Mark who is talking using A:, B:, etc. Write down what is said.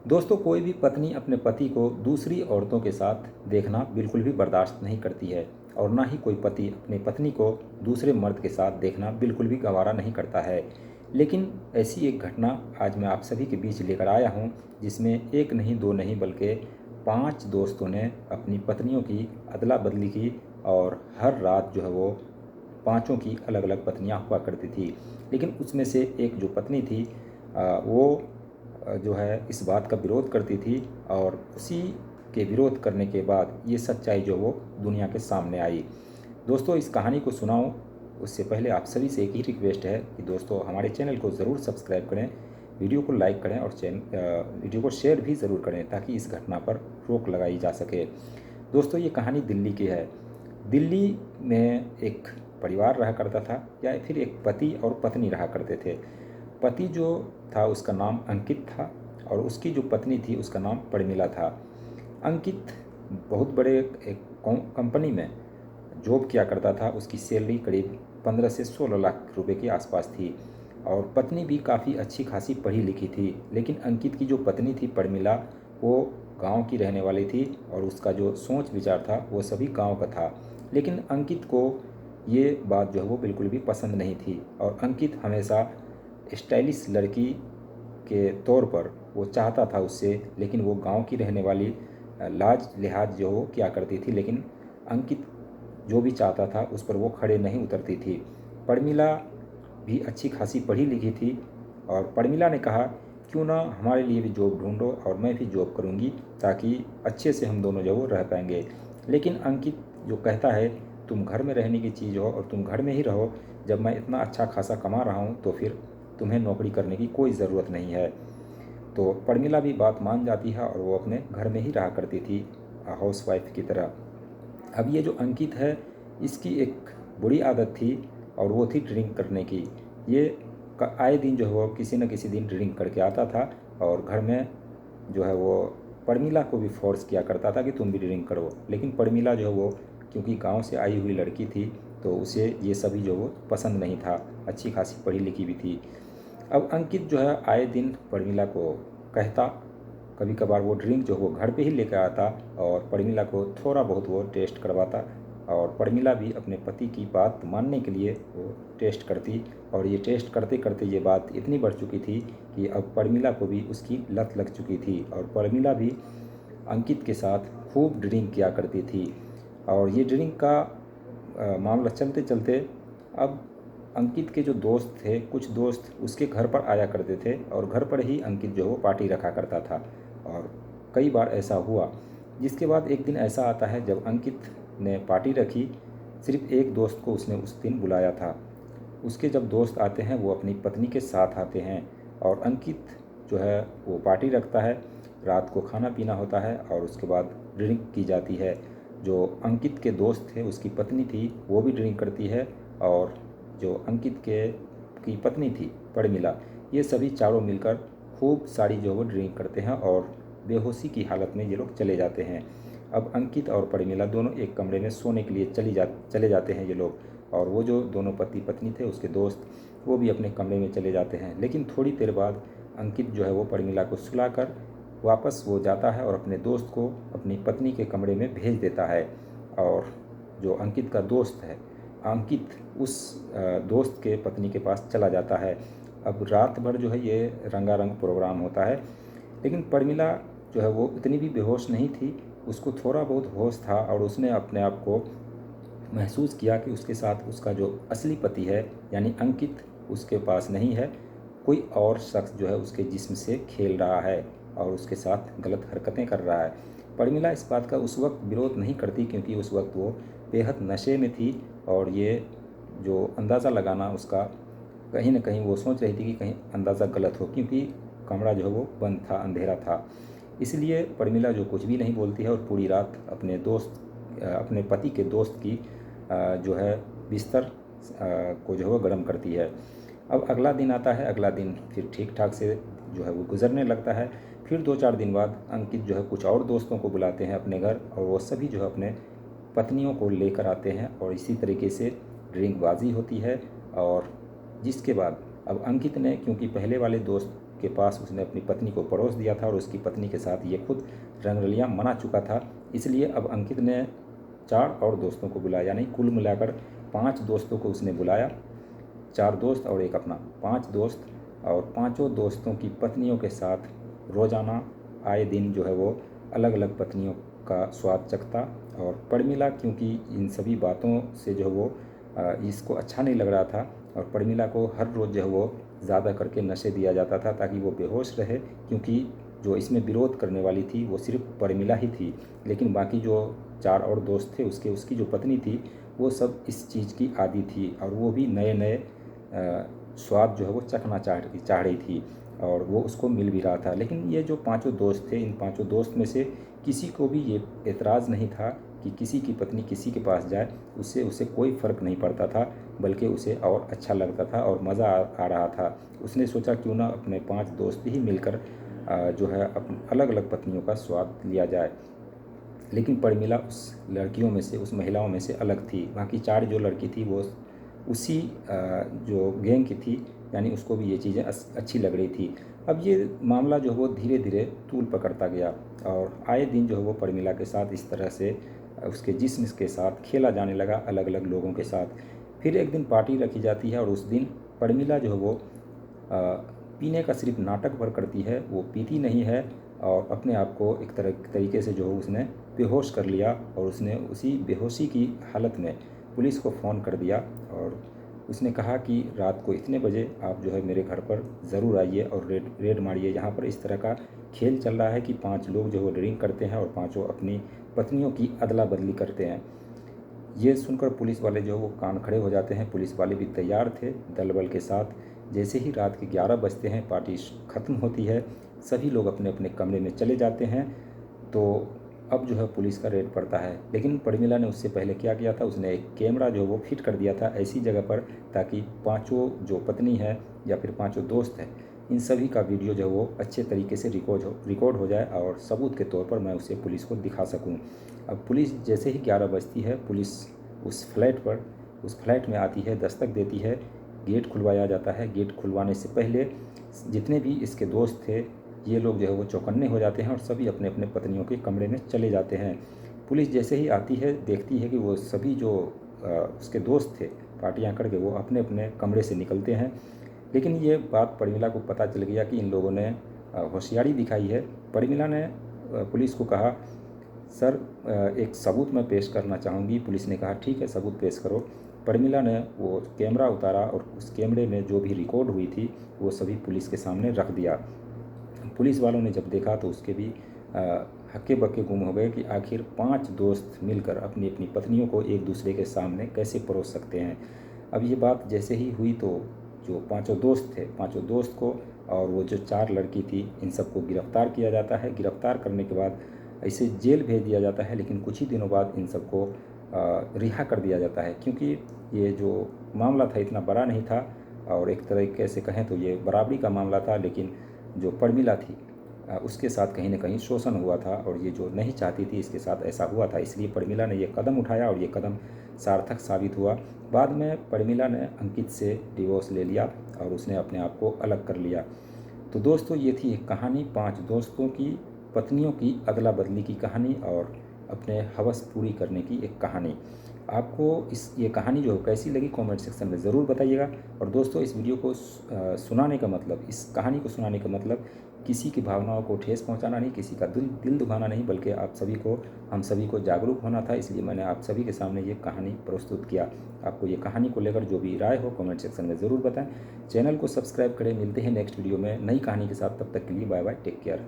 A: दोस्तों, कोई भी पत्नी अपने पति को दूसरी औरतों के साथ देखना बिल्कुल भी बर्दाश्त नहीं करती है और ना ही कोई पति अपनी पत्नी को दूसरे मर्द के साथ देखना बिल्कुल भी गवारा नहीं करता है। लेकिन ऐसी एक घटना आज मैं आप सभी के बीच लेकर आया हूँ, जिसमें एक नहीं, दो नहीं, बल्कि 5 दोस्तों ने अपनी पत्नियों की अदला बदली की और हर रात जो है वो पाँचों की अलग अलग पत्नियाँ हुआ करती थी। लेकिन उसमें से एक जो पत्नी थी वो जो है इस बात का विरोध करती थी और उसी के विरोध करने के बाद ये सच्चाई जो वो दुनिया के सामने आई। दोस्तों, इस कहानी को सुनाऊं उससे पहले आप सभी से एक ही रिक्वेस्ट है कि दोस्तों हमारे चैनल को ज़रूर सब्सक्राइब करें, वीडियो को लाइक करें और वीडियो को शेयर भी ज़रूर करें ताकि इस घटना पर रोक लगाई जा सके। दोस्तों, ये कहानी दिल्ली की है। दिल्ली में एक परिवार रहा करता था, या फिर एक पति और पत्नी रहा करते थे। पति जो था उसका नाम अंकित था और उसकी जो पत्नी थी उसका नाम परमिला था। अंकित बहुत बड़े एक कंपनी में जॉब किया करता था। उसकी सैलरी करीब 15 से 16 लाख रुपए के आसपास थी और पत्नी भी काफ़ी अच्छी खासी पढ़ी लिखी थी। लेकिन अंकित की जो पत्नी थी परमिला, वो गांव की रहने वाली थी और उसका जो सोच विचार था वो सभी गांव का था। लेकिन अंकित को ये बात जो है वो बिल्कुल भी पसंद नहीं थी और अंकित हमेशा स्टाइलिश लड़की के तौर पर वो चाहता था उससे, लेकिन वो गांव की रहने वाली लाज लिहाज जो वो क्या करती थी। लेकिन अंकित जो भी चाहता था उस पर वो खड़े नहीं उतरती थी। परमिला भी अच्छी खासी पढ़ी लिखी थी और परमिला ने कहा, क्यों ना हमारे लिए भी जॉब ढूंढो और मैं भी जॉब करूंगी ताकि अच्छे से हम दोनों जो वो रह पाएंगे। लेकिन अंकित जो कहता है, तुम घर में रहने की चीज़ हो और तुम घर में ही रहो, जब मैं इतना अच्छा खासा कमा रहा हूँ तो फिर तुम्हें नौकरी करने की कोई ज़रूरत नहीं है। तो परमिला भी बात मान जाती है और वो अपने घर में ही रहा करती थी हाउस वाइफ की तरह। अब ये जो अंकित है, इसकी एक बुरी आदत थी और वो थी ड्रिंक करने की। ये आए दिन जो है वो किसी न किसी दिन ड्रिंक करके आता था और घर में जो है वो परमिला को भी फोर्स किया करता था कि तुम भी ड्रिंक करो। लेकिन परमिला जो है वो क्योंकि गांव से आई हुई लड़की थी तो उसे ये सभी जो वो पसंद नहीं था, अच्छी खासी पढ़ी लिखी भी थी। अब अंकित जो है आए दिन परमिला को कहता, कभी कभार वो ड्रिंक जो वो घर पे ही लेकर आता और परमिला को थोड़ा बहुत वो टेस्ट करवाता और परमिला भी अपने पति की बात मानने के लिए वो टेस्ट करती। और ये टेस्ट करते करते ये बात इतनी बढ़ चुकी थी कि अब परमिला को भी उसकी लत लग चुकी थी और परमिला भी अंकित के साथ खूब ड्रिंक किया करती थी। और ये ड्रिंक का मामला चलते चलते अब अंकित के जो दोस्त थे, कुछ दोस्त उसके घर पर आया करते थे और घर पर ही अंकित जो वो पार्टी रखा करता था। और कई बार ऐसा हुआ, जिसके बाद एक दिन ऐसा आता है जब अंकित ने पार्टी रखी। सिर्फ एक दोस्त को उसने उस दिन बुलाया था। उसके जब दोस्त आते हैं वो अपनी पत्नी के साथ आते हैं और अंकित जो है वो पार्टी रखता है। रात को खाना पीना होता है और उसके बाद ड्रिंक की जाती है। जो अंकित के दोस्त थे, उसकी पत्नी थी, वो भी ड्रिंक करती है और जो अंकित के की पत्नी थी परमिला, ये सभी चारों मिलकर खूब सारी जो वो ड्रिंक करते हैं और बेहोशी की हालत में ये लोग चले जाते हैं। अब अंकित और परमिला दोनों एक कमरे में सोने के लिए चले जाते हैं ये लोग। और वो जो दोनों पति पत्नी थे, उसके दोस्त, वो भी अपने कमरे में चले जाते हैं। लेकिन थोड़ी देर बाद अंकित जो है वो परमिला को सुलाकर वापस वो जाता है और अपने दोस्त को अपनी पत्नी के कमरे में भेज देता है। और जो अंकित का दोस्त है, अंकित उस दोस्त के पत्नी के पास चला जाता है। अब रात भर जो है ये रंगारंग प्रोग्राम होता है। लेकिन परमिला जो है वो इतनी भी बेहोश नहीं थी, उसको थोड़ा बहुत होश था और उसने अपने आप को महसूस किया कि उसके साथ उसका जो असली पति है यानी अंकित उसके पास नहीं है, कोई और शख्स जो है उसके जिस्म से खेल रहा है और उसके साथ गलत हरकतें कर रहा है। परमिला इस बात का उस वक्त विरोध नहीं करती क्योंकि उस वक्त वो बेहद नशे में थी और ये जो अंदाज़ा लगाना उसका कहीं ना कहीं वो सोच रही थी कि कहीं अंदाज़ा गलत हो, क्योंकि कमरा जो है वो बंद था, अंधेरा था। इसलिए परमिला जो कुछ भी नहीं बोलती है और पूरी रात अपने पति के दोस्त की जो है बिस्तर को जो है वो गर्म करती है। अब अगला दिन आता है। अगला दिन फिर ठीक ठाक से जो है वो गुजरने लगता है। फिर 2-4 दिन बाद अंकित जो है कुछ और दोस्तों को बुलाते हैं अपने घर और वो सभी जो है अपने पत्नियों को लेकर आते हैं और इसी तरीके से ड्रिंकबाजी होती है। और जिसके बाद अब अंकित ने, क्योंकि पहले वाले दोस्त के पास उसने अपनी पत्नी को परोस दिया था और उसकी पत्नी के साथ ये खुद रंगरलियाँ मना चुका था। इसलिए अब अंकित ने 4 और दोस्तों को बुलाया, यानी कुल मिलाकर 5 दोस्तों को उसने बुलाया। 4 दोस्त और एक अपना, 5 दोस्त, और पाँचों दोस्तों की पत्नियों के साथ रोज़ाना आए दिन जो है वो अलग अलग पत्नियों का स्वाद चखता। और प्रमिला क्योंकि इन सभी बातों से जो है वो इसको अच्छा नहीं लग रहा था, और प्रमिला को हर रोज़ जो है वो ज़्यादा करके नशे दिया जाता था ताकि वो बेहोश रहे, क्योंकि जो इसमें विरोध करने वाली थी वो सिर्फ प्रमिला ही थी। लेकिन बाकी जो 4 और दोस्त थे उसकी जो पत्नी थी वो सब इस चीज़ की आदी थी, और वो भी नए नए स्वाद जो है वो चखना चाह रही थी, और वो उसको मिल भी रहा था। लेकिन ये जो 5 दोस्त थे, इन 5 दोस्त में से किसी को भी ये एतराज़ नहीं था कि किसी की पत्नी किसी के पास जाए, उससे उसे कोई फ़र्क नहीं पड़ता था, बल्कि उसे और अच्छा लगता था और मज़ा आ रहा था। उसने सोचा क्यों ना अपने 5 दोस्त ही मिलकर जो है अलग अलग पत्नियों का स्वाद लिया जाए। लेकिन प्रमिला उस लड़कियों में से, उस महिलाओं में से अलग थी। बाकी 4 जो लड़की थी वो उसी जो गैंग की थी, यानी उसको भी ये चीज़ें अच्छी लग रही थी। अब ये मामला जो है वो धीरे धीरे तूल पकड़ता गया, और आए दिन जो है वो प्रमिला के साथ इस तरह से उसके जिस्म के साथ खेला जाने लगा अलग अलग लोगों के साथ। फिर एक दिन पार्टी रखी जाती है, और उस दिन प्रमिला जो है वो पीने का सिर्फ नाटक भर करती है, वो पीती नहीं है, और अपने आप को एक तरीके से जो है उसने बेहोश कर लिया, और उसने उसी बेहोशी की हालत में पुलिस को फ़ोन कर दिया, और उसने कहा कि रात को इतने बजे आप जो है मेरे घर पर ज़रूर आइए और रेड मारिए। यहाँ पर इस तरह का खेल चल रहा है कि 5 लोग जो है ड्रिंक करते हैं और पाँचों अपनी पत्नियों की अदला बदली करते हैं। ये सुनकर पुलिस वाले जो वो कान खड़े हो जाते हैं। पुलिस वाले भी तैयार थे दल बल के साथ। जैसे ही रात के 11 बजते हैं, पार्टी ख़त्म होती है, सभी लोग अपने अपने कमरे में चले जाते हैं। तो अब जो है पुलिस का रेड पड़ता है। लेकिन प्रमिला ने उससे पहले क्या किया था, उसने एक कैमरा जो वो फिट कर दिया था ऐसी जगह पर ताकि पांचों जो पत्नी है या फिर पांचों दोस्त हैं, इन सभी का वीडियो जो वो अच्छे तरीके से रिकॉर्ड हो जाए, और सबूत के तौर पर मैं उसे पुलिस को दिखा सकूं। अब पुलिस जैसे ही 11 बजती है, पुलिस उस फ्लैट में आती है, दस्तक देती है, गेट खुलवाया जाता है। गेट खुलवाने से पहले जितने भी इसके दोस्त थे, ये लोग जो है वो चौकन्ने हो जाते हैं और सभी अपने अपने पत्नियों के कमरे में चले जाते हैं। पुलिस जैसे ही आती है, देखती है कि वो सभी जो उसके दोस्त थे पार्टियां करके, वो अपने अपने कमरे से निकलते हैं। लेकिन ये बात प्रमिला को पता चल गया कि इन लोगों ने होशियारी दिखाई है। प्रमिला ने पुलिस को कहा, सर एक सबूत मैं पेश करना चाहूँगी। पुलिस ने कहा ठीक है, सबूत पेश करो। प्रमिला ने वो कैमरा उतारा, और उस कैमरे में जो भी रिकॉर्ड हुई थी वो सभी पुलिस के सामने रख दिया। पुलिस वालों ने जब देखा तो उसके भी हक्के बक्के गुम हो गए कि आखिर 5 दोस्त मिलकर अपनी अपनी पत्नियों को एक दूसरे के सामने कैसे परोस सकते हैं। अब ये बात जैसे ही हुई तो जो 5 दोस्त थे, 5 दोस्त को और वो जो 4 लड़की थी, इन सबको गिरफ़्तार किया जाता है। गिरफ़्तार करने के बाद इसे जेल भेज दिया जाता है, लेकिन कुछ ही दिनों बाद इन सबको रिहा कर दिया जाता है, क्योंकि ये जो मामला था इतना बड़ा नहीं था, और एक तरीके से कहें तो ये बराबरी का मामला था। लेकिन जो प्रमिला थी उसके साथ कहीं ना कहीं शोषण हुआ था, और ये जो नहीं चाहती थी इसके साथ ऐसा हुआ था, इसलिए प्रमिला ने ये कदम उठाया, और ये कदम सार्थक साबित हुआ। बाद में प्रमिला ने अंकित से डिवोर्स ले लिया और उसने अपने आप को अलग कर लिया। तो दोस्तों, ये थी एक कहानी, 5 दोस्तों की पत्नियों की अदला बदली की कहानी और अपने हवस पूरी करने की एक कहानी। आपको ये कहानी जो कैसी लगी कमेंट सेक्शन में ज़रूर बताइएगा। और दोस्तों, इस वीडियो को सुनाने का मतलब, इस कहानी को सुनाने का मतलब किसी की भावनाओं को ठेस पहुंचाना नहीं, किसी का दिल दुखाना नहीं, बल्कि हम सभी को जागरूक होना था। इसलिए मैंने आप सभी के सामने ये कहानी प्रस्तुत किया। आपको ये कहानी को लेकर जो भी राय हो कमेंट सेक्शन में ज़रूर बताएं। चैनल को सब्सक्राइब करें। मिलते हैं नेक्स्ट वीडियो में नई कहानी के साथ। तब तक के लिए बाय बाय, टेक केयर।